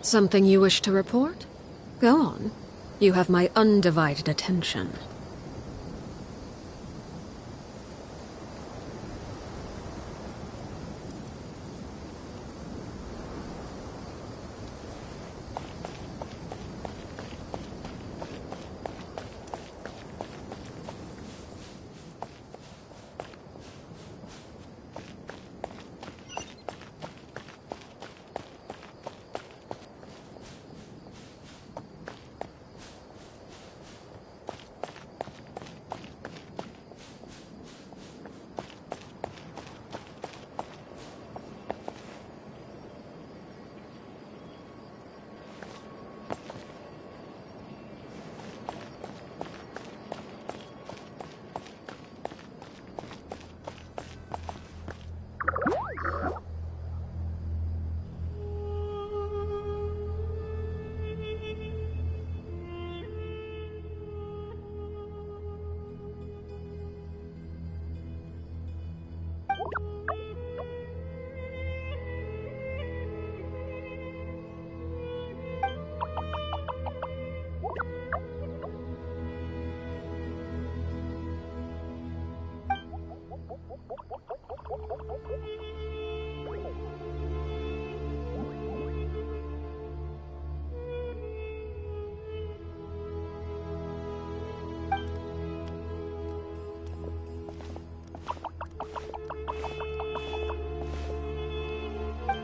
Something you wish to report? Go on. You have my undivided attention.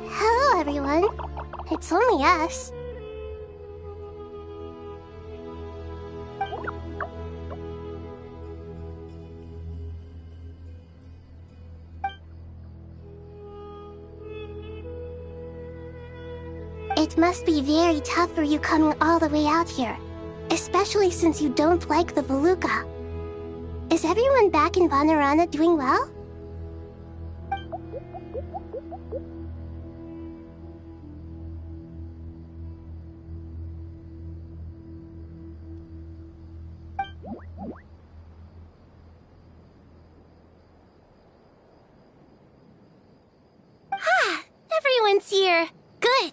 Hello, everyone. It's only us. It must be very tough for you coming all the way out here, especially since you don't like the Veluca. Is everyone back in Vanarana doing well? Everyone's here. Good.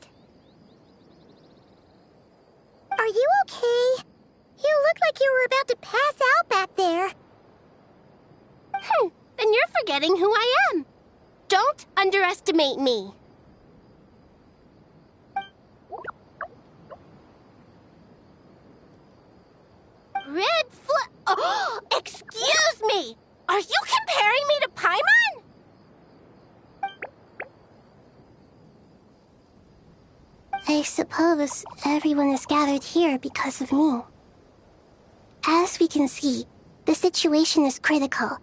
Are you okay? You look like you were about to pass out back there. Then you're forgetting who I am. Don't underestimate me. Oh, excuse me! Are you comparing me to Paimon? I suppose everyone is gathered here because of me. As we can see, the situation is critical,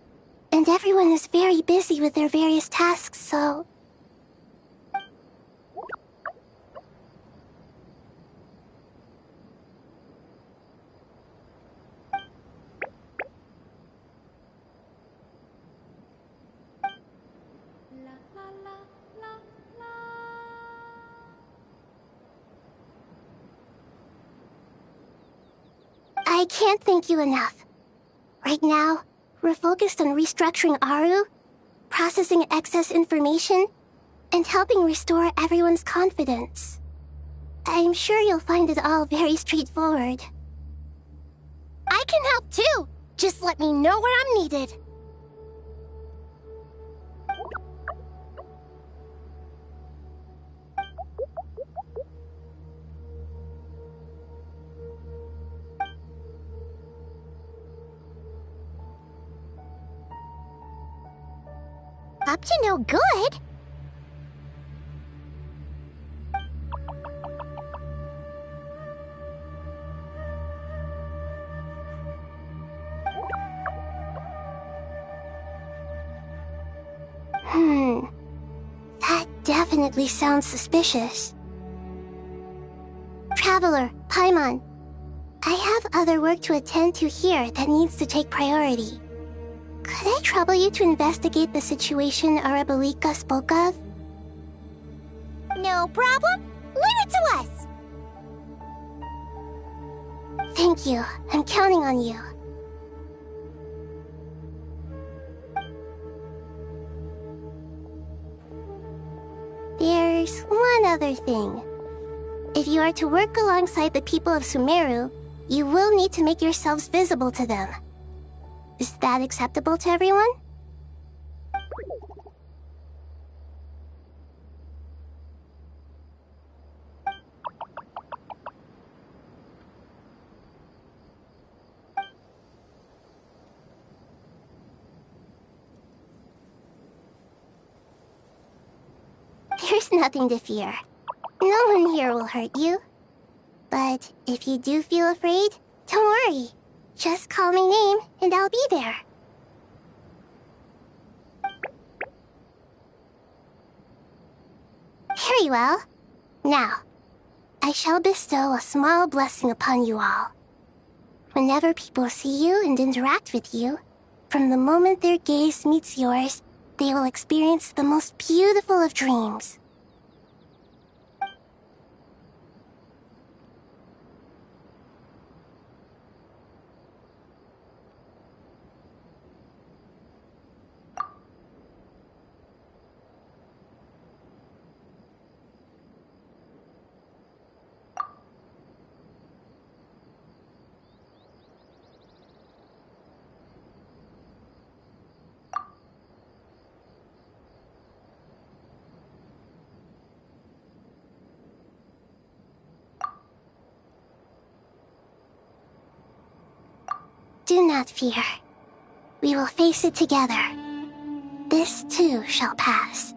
and everyone is very busy with their various tasks, so... I can't thank you enough. Right now, we're focused on restructuring Aru, processing excess information, and helping restore everyone's confidence. I'm sure you'll find it all very straightforward. I can help too! Just let me know where I'm needed. Up to no good? That definitely sounds suspicious. Traveler, Paimon, I have other work to attend to here that needs to take priority. Could I trouble you to investigate the situation Arabalika spoke of? No problem. Leave it to us! Thank you. I'm counting on you. There's one other thing. If you are to work alongside the people of Sumeru, you will need to make yourselves visible to them. Is that acceptable to everyone? There's nothing to fear. No one here will hurt you. But if you do feel afraid, don't worry. Just call my name and I'll be there. Very well. Now, I shall bestow a small blessing upon you all. Whenever people see you and interact with you, from the moment their gaze meets yours, they will experience the most beautiful of dreams. Do not fear. We will face it together. This too shall pass.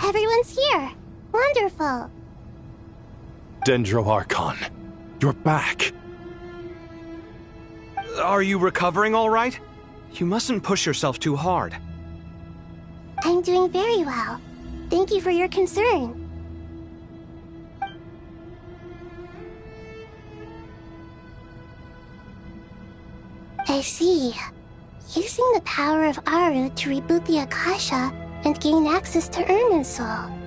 Everyone's here. Wonderful. Dendro Archon, you're back. Are you recovering all right? You mustn't push yourself too hard. I'm doing very well. Thank you for your concern. I see. Using the power of Aru to reboot the Akasha and gain access to Irminsul.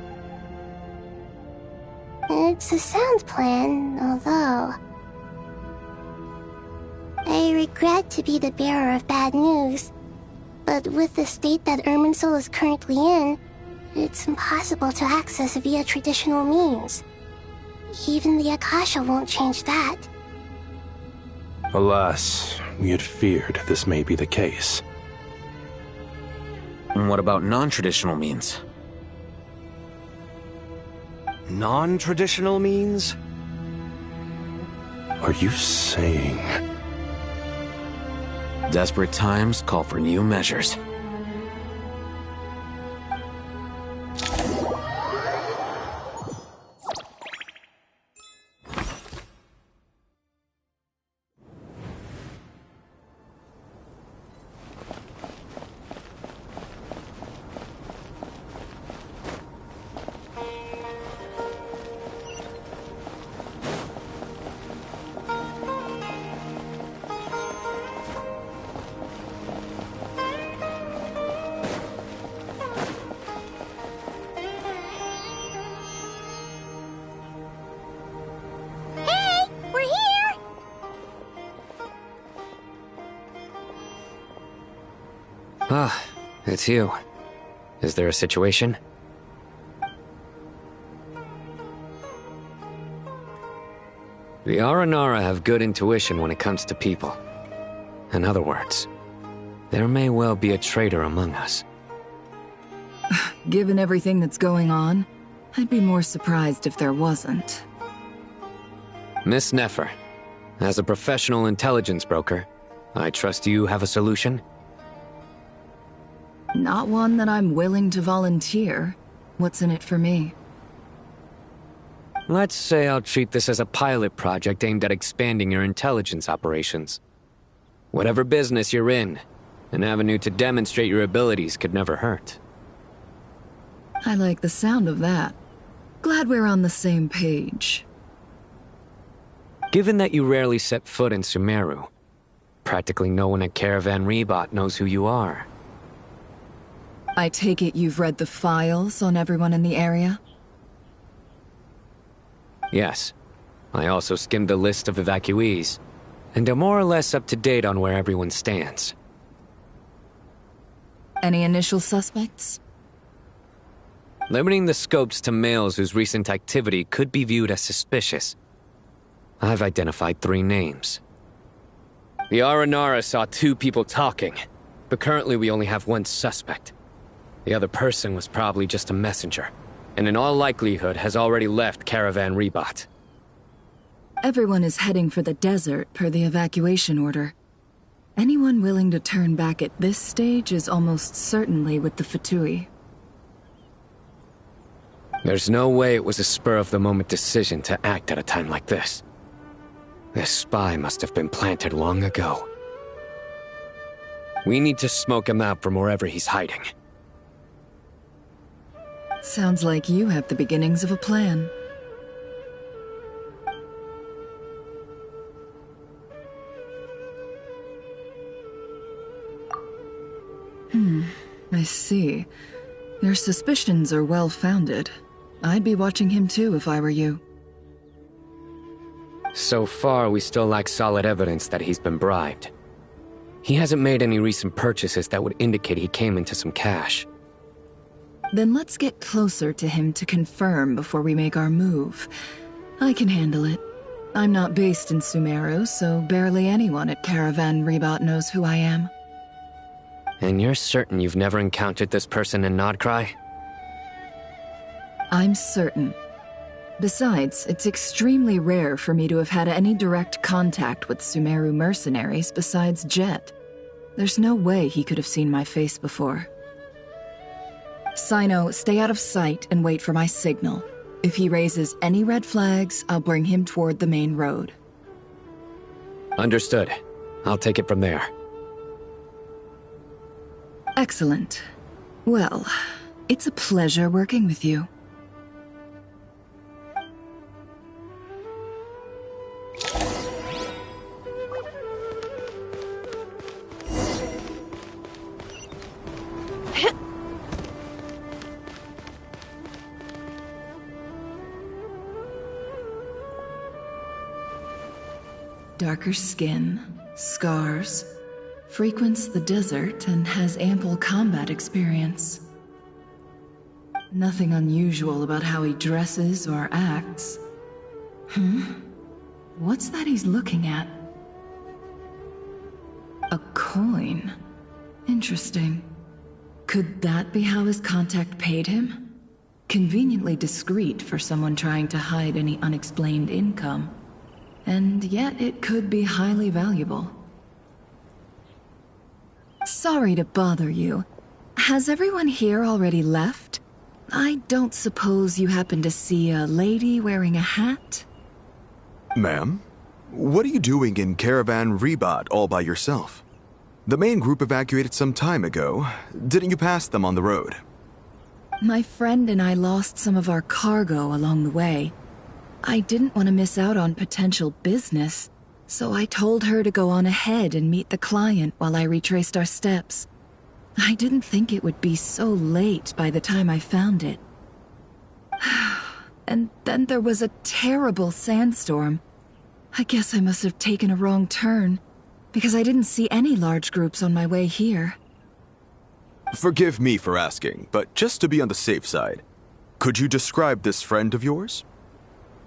It's a sound plan, although... I regret to be the bearer of bad news, but with the state that Irminsul is currently in, it's impossible to access via traditional means. Even the Akasha won't change that. Alas, we had feared this may be the case. What about non-traditional means? Non-traditional means? Are you saying... Desperate times call for new measures. Ah, it's you. Is there a situation? The Aranara have good intuition when it comes to people. In other words, there may well be a traitor among us. Given everything that's going on, I'd be more surprised if there wasn't. Miss Nefer, as a professional intelligence broker, I trust you have a solution? Not one that I'm willing to volunteer. What's in it for me? Let's say I'll treat this as a pilot project aimed at expanding your intelligence operations. Whatever business you're in, an avenue to demonstrate your abilities could never hurt. I like the sound of that. Glad we're on the same page. Given that you rarely set foot in Sumeru, practically no one at Caravan Rebot knows who you are. I take it you've read the files on everyone in the area? Yes. I also skimmed the list of evacuees, and am more or less up to date on where everyone stands. Any initial suspects? Limiting the scopes to males whose recent activity could be viewed as suspicious, I've identified 3 names. The Aranara saw 2 people talking, but currently we only have 1 suspect. The other person was probably just a messenger, and in all likelihood has already left Caravan Rebot. Everyone is heading for the desert per the evacuation order. Anyone willing to turn back at this stage is almost certainly with the Fatui. There's no way it was a spur-of-the-moment decision to act at a time like this. This spy must have been planted long ago. We need to smoke him out from wherever he's hiding. Sounds like you have the beginnings of a plan. I see. Your suspicions are well-founded. I'd be watching him too if I were you. So far, we still lack solid evidence that he's been bribed. He hasn't made any recent purchases that would indicate he came into some cash. Then let's get closer to him to confirm before we make our move. I can handle it. I'm not based in Sumeru, so barely anyone at Caravan Rebot knows who I am. And you're certain you've never encountered this person in Nodcry? I'm certain. Besides, it's extremely rare for me to have had any direct contact with Sumeru mercenaries besides Jet. There's no way he could have seen my face before. Sino, stay out of sight and wait for my signal. If he raises any red flags, I'll bring him toward the main road. Understood. I'll take it from there. Excellent. Well, it's a pleasure working with you. Darker skin, scars, frequents the desert and has ample combat experience. Nothing unusual about how he dresses or acts. What's that he's looking at? A coin. Interesting. Could that be how his contact paid him? Conveniently discreet for someone trying to hide any unexplained income. And yet it could be highly valuable. Sorry to bother you. Has everyone here already left? I don't suppose you happen to see a lady wearing a hat? Ma'am? What are you doing in Caravan Rebot all by yourself? The main group evacuated some time ago. Didn't you pass them on the road? My friend and I lost some of our cargo along the way. I didn't want to miss out on potential business, so I told her to go on ahead and meet the client while I retraced our steps. I didn't think it would be so late by the time I found it. And then there was a terrible sandstorm. I guess I must have taken a wrong turn, because I didn't see any large groups on my way here. Forgive me for asking, but just to be on the safe side, could you describe this friend of yours?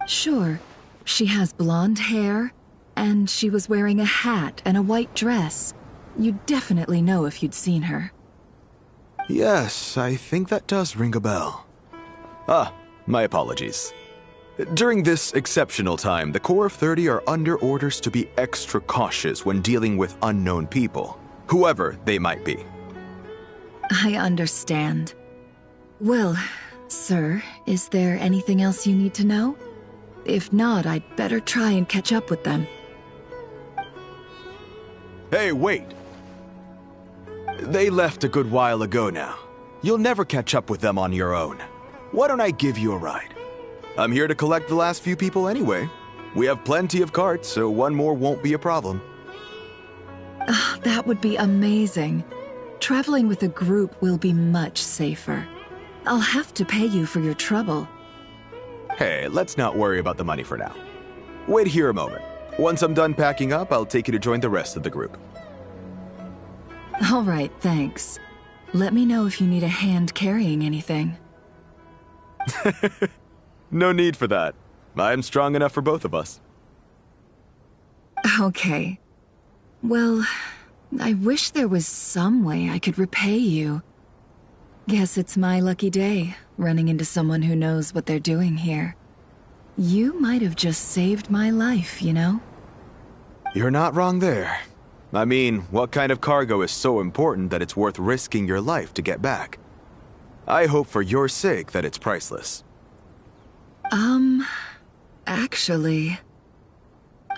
Sure. She has blonde hair, and she was wearing a hat and a white dress. You'd definitely know if you'd seen her. Yes, I think that does ring a bell. Ah, my apologies. During this exceptional time, the Core of 30 are under orders to be extra cautious when dealing with unknown people, whoever they might be. I understand. Well, sir, is there anything else you need to know? If not, I'd better try and catch up with them. Hey, wait! They left a good while ago now. You'll never catch up with them on your own. Why don't I give you a ride? I'm here to collect the last few people anyway. We have plenty of carts, so one more won't be a problem. That would be amazing. Traveling with a group will be much safer. I'll have to pay you for your trouble. Hey, let's not worry about the money for now. Wait here a moment. Once I'm done packing up, I'll take you to join the rest of the group. All right, thanks. Let me know if you need a hand carrying anything. No need for that. I'm strong enough for both of us. Okay. Well, I wish there was some way I could repay you. Guess it's my lucky day, running into someone who knows what they're doing here. You might have just saved my life, you know? You're not wrong there. I mean, what kind of cargo is so important that it's worth risking your life to get back? I hope for your sake that it's priceless. Actually,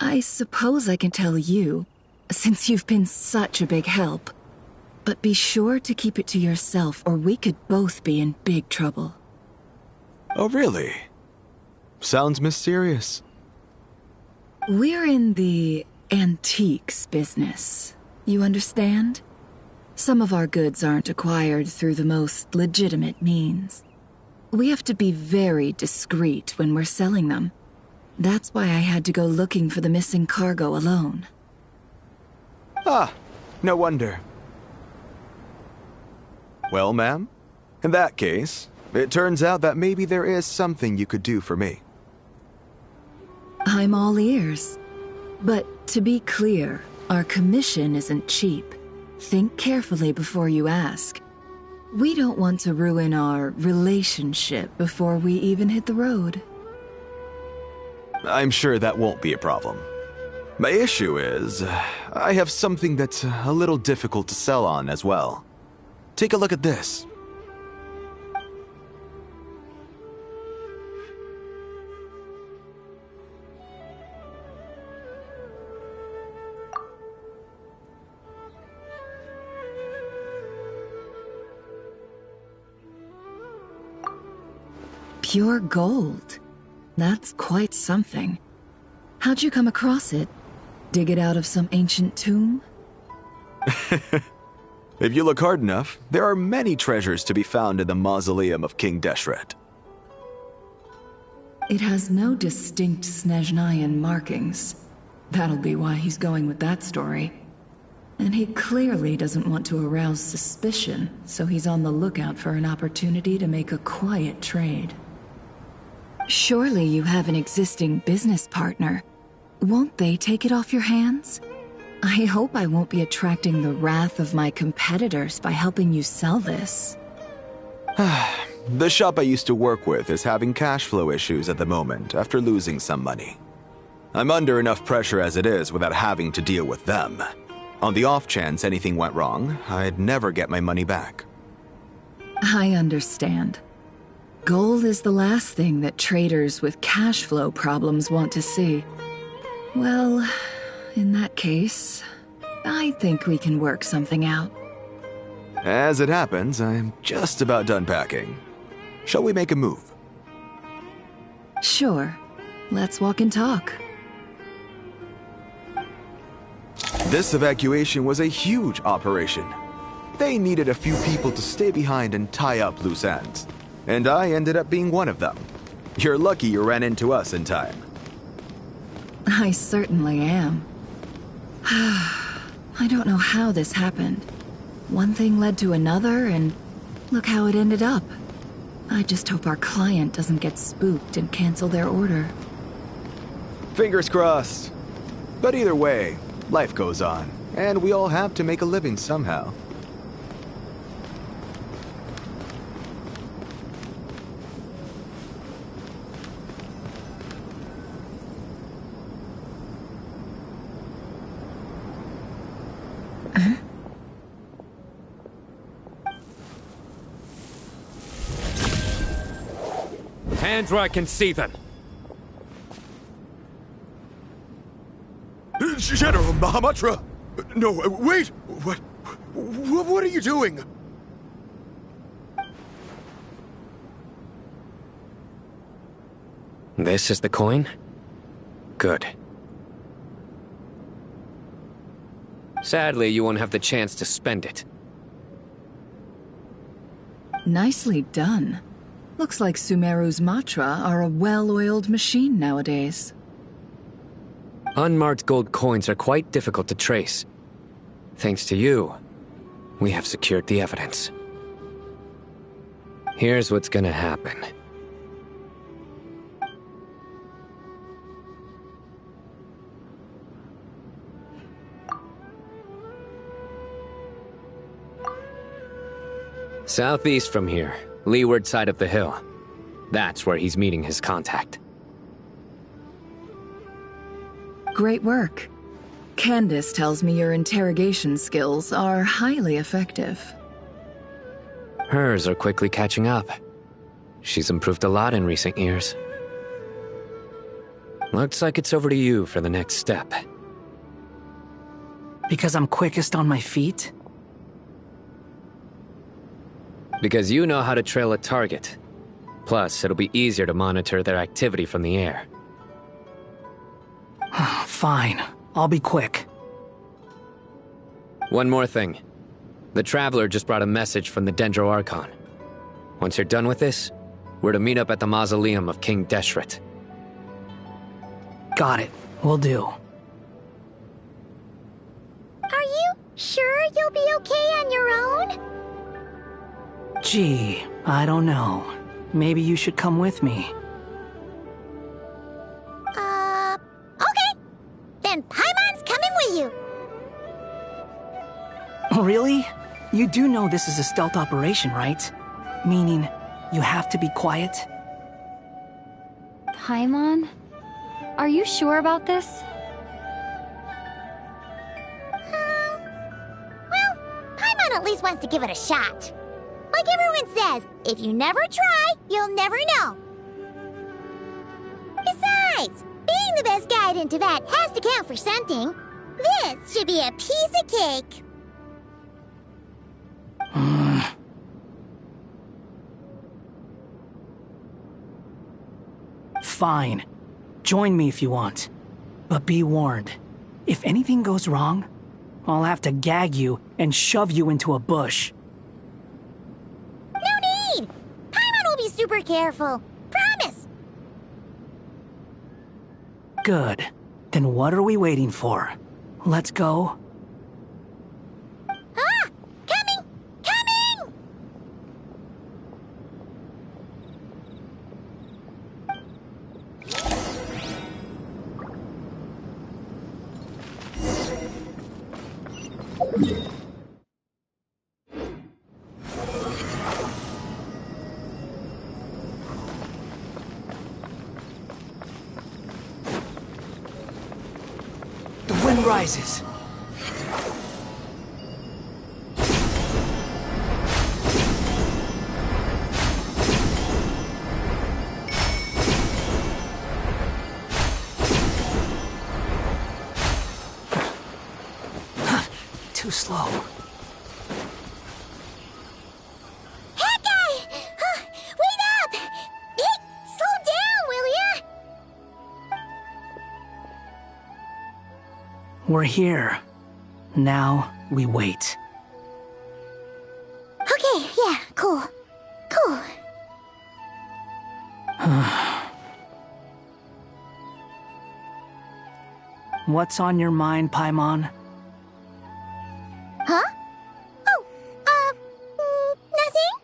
I suppose I can tell you, since you've been such a big help. But be sure to keep it to yourself, or we could both be in big trouble. Oh, really? Sounds mysterious. We're in the antiques business. You understand? Some of our goods aren't acquired through the most legitimate means. We have to be very discreet when we're selling them. That's why I had to go looking for the missing cargo alone. Ah, no wonder. Well, ma'am, in that case, it turns out that maybe there is something you could do for me. I'm all ears. But to be clear, our commission isn't cheap. Think carefully before you ask. We don't want to ruin our relationship before we even hit the road. I'm sure that won't be a problem. My issue is, I have something that's a little difficult to sell on as well. Take a look at this. Pure gold. That's quite something. How'd you come across it? Dig it out of some ancient tomb? If you look hard enough, there are many treasures to be found in the mausoleum of King Deshret. It has no distinct Snezhnayan markings. That'll be why he's going with that story. And he clearly doesn't want to arouse suspicion, so he's on the lookout for an opportunity to make a quiet trade. Surely you have an existing business partner. Won't they take it off your hands? I hope I won't be attracting the wrath of my competitors by helping you sell this. The shop I used to work with is having cash flow issues at the moment after losing some money. I'm under enough pressure as it is without having to deal with them. On the off chance anything went wrong, I'd never get my money back. I understand. Gold is the last thing that traders with cash flow problems want to see. Well, in that case, I think we can work something out. As it happens, I'm just about done packing. Shall we make a move? Sure. Let's walk and talk. This evacuation was a huge operation. They needed a few people to stay behind and tie up loose ends. And I ended up being one of them. You're lucky you ran into us in time. I certainly am. I don't know how this happened. One thing led to another, and look how it ended up. I just hope our client doesn't get spooked and cancel their order. Fingers crossed. But either way, life goes on, and we all have to make a living somehow. Hands where I can see them. General Mahamatra! No, wait! What are you doing? This is the coin? Good. Sadly, you won't have the chance to spend it. Nicely done. Looks like Sumeru's Matra are a well-oiled machine nowadays. Unmarked gold coins are quite difficult to trace. Thanks to you, we have secured the evidence. Here's what's gonna happen. Southeast from here, leeward side of the hill. That's where he's meeting his contact. Great work. Candace tells me your interrogation skills are highly effective. Hers are quickly catching up. She's improved a lot in recent years. Looks like it's over to you for the next step. Because I'm quickest on my feet? Because you know how to trail a target. Plus, it'll be easier to monitor their activity from the air. Fine. I'll be quick. One more thing. The Traveler just brought a message from the Dendro Archon. Once you're done with this, we're to meet up at the mausoleum of King Deshret. Got it. Will do. Are you sure you'll be okay on your own? Gee, I don't know. Maybe you should come with me. Okay. Then Paimon's coming with you. Really? You do know this is a stealth operation, right? Meaning, you have to be quiet? Paimon? Are you sure about this? Well, Paimon at least wants to give it a shot. Like everyone says, if you never try, you'll never know. Besides, being the best guide into that has to count for something. This should be a piece of cake. Fine. Join me if you want. But be warned. If anything goes wrong, I'll have to gag you and shove you into a bush. No need! Paimon will be super careful. Promise! Good. Then what are we waiting for? Let's go. Ah! Coming! Coming! The wind rises. Too slow. Hawkeye! Wait up! Hey, slow down, will ya? We're here. Now we wait. Okay, yeah, cool. Cool. What's on your mind, Paimon? Huh? Oh, nothing?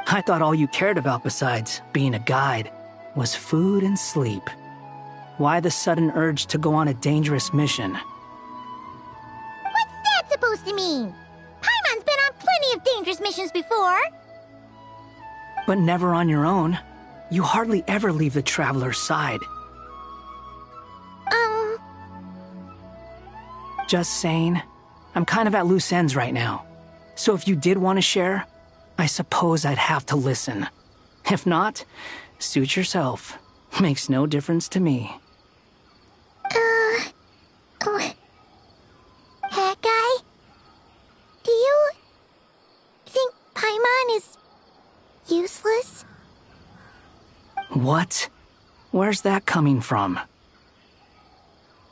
I thought all you cared about besides being a guide was food and sleep. Why the sudden urge to go on a dangerous mission? What's that supposed to mean? Paimon's been on plenty of dangerous missions before. But never on your own. You hardly ever leave the Traveler's side. Just saying, I'm kind of at loose ends right now. So if you did want to share, I suppose I'd have to listen. If not, suit yourself. Makes no difference to me. That guy? Do you think Paimon is useless? What? Where's that coming from?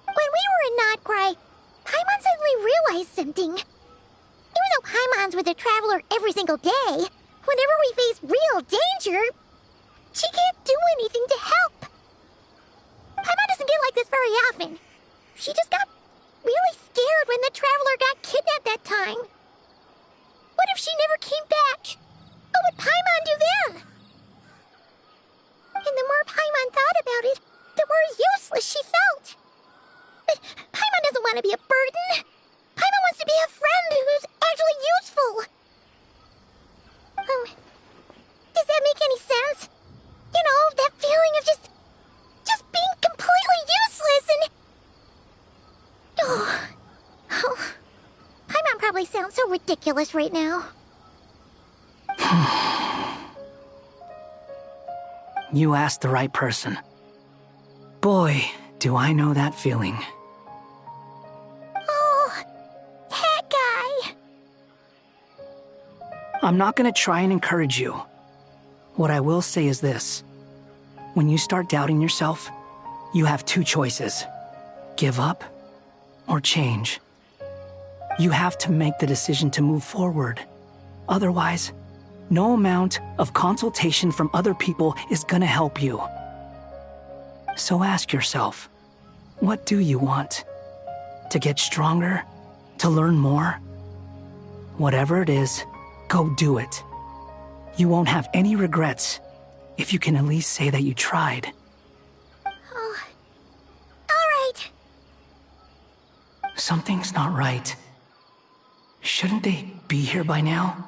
When we were in Notcry, Paimon suddenly realized something. Even though Paimon's with a traveler every single day, whenever we face real danger, she can't do anything to help. Paimon doesn't get like this very often. She just got really scared when the traveler got kidnapped that time. What if she never came back? What would Paimon do then? And the more Paimon thought about it, the more useless she felt. But Paimon doesn't want to be a burden. Paimon wants to be a friend who's actually useful. Does that make any sense? You know, that feeling of just being completely useless and... Oh. Paimon probably sounds so ridiculous right now. You asked the right person. Boy, do I know that feeling. Oh, that guy. I'm not gonna try and encourage you. What I will say is this. When you start doubting yourself, you have two choices. Give up or change. You have to make the decision to move forward. Otherwise, no amount of consultation from other people is gonna help you. So ask yourself, what do you want? To get stronger? To learn more? Whatever it is, go do it. You won't have any regrets if you can at least say that you tried. Oh, all right. Something's not right. Shouldn't they be here by now?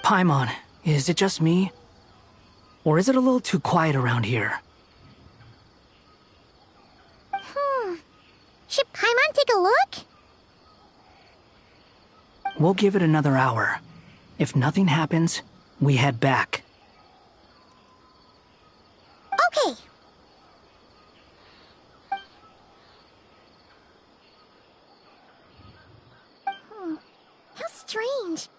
Paimon, is it just me? Or is it a little too quiet around here? Should Paimon take a look? We'll give it another hour. If nothing happens, we head back. Okay. How strange.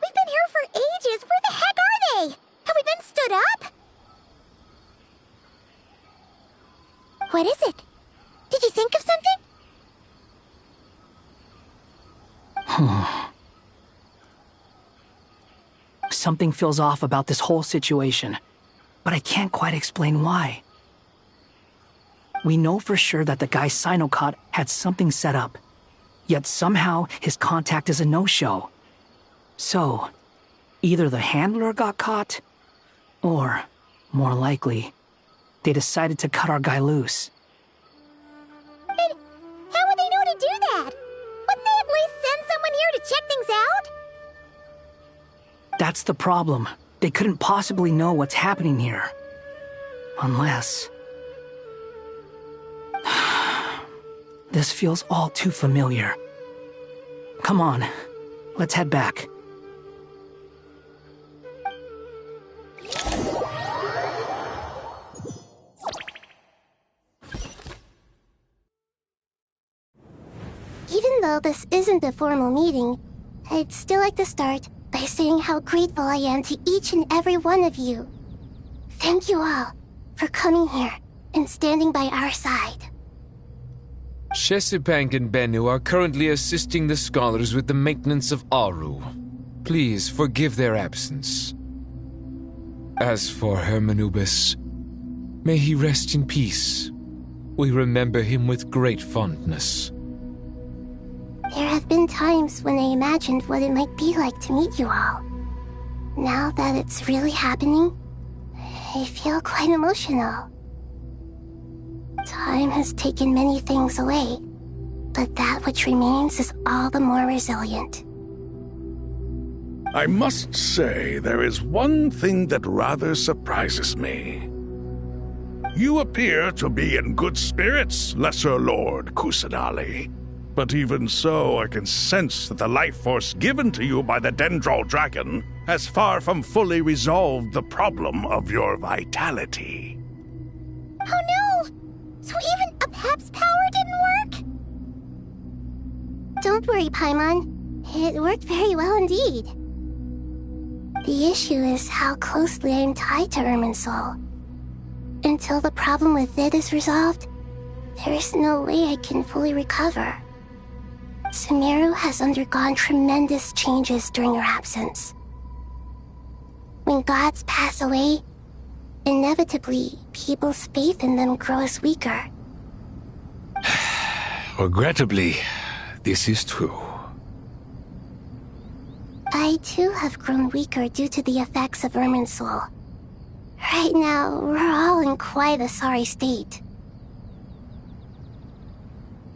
We've been here for ages. Where the heck are they? Have we been stood up? What is it? Did you think of something? Something feels off about this whole situation, but I can't quite explain why. We know for sure that the guy Sinocot had something set up, yet somehow his contact is a no-show. So, either the handler got caught, or, more likely, they decided to cut our guy loose. And how would they know to do that? Wouldn't they at least send someone here to check things out? That's the problem. They couldn't possibly know what's happening here. Unless... This feels all too familiar. Come on, let's head back. Even though this isn't a formal meeting, I'd still like to start by saying how grateful I am to each and every one of you. Thank you all for coming here and standing by our side. Shesipank and Bennu are currently assisting the scholars with the maintenance of Aru. Please forgive their absence. As for Hermanubis, may he rest in peace. We remember him with great fondness. There have been times when I imagined what it might be like to meet you all. Now that it's really happening, I feel quite emotional. Time has taken many things away, but that which remains is all the more resilient. I must say, there is one thing that rather surprises me. You appear to be in good spirits, Lesser Lord Kusanali. But even so, I can sense that the life force given to you by the Dendral Dragon has far from fully resolved the problem of your vitality. Oh no! So even a Pep's power didn't work? Don't worry, Paimon. It worked very well indeed. The issue is how closely I'm tied to Irminsul. Until the problem with it is resolved, there is no way I can fully recover. Sumeru has undergone tremendous changes during your absence. When gods pass away, inevitably, people's faith in them grows weaker. Regrettably, this is true. I too have grown weaker due to the effects of Irminsul. Right now, we're all in quite a sorry state.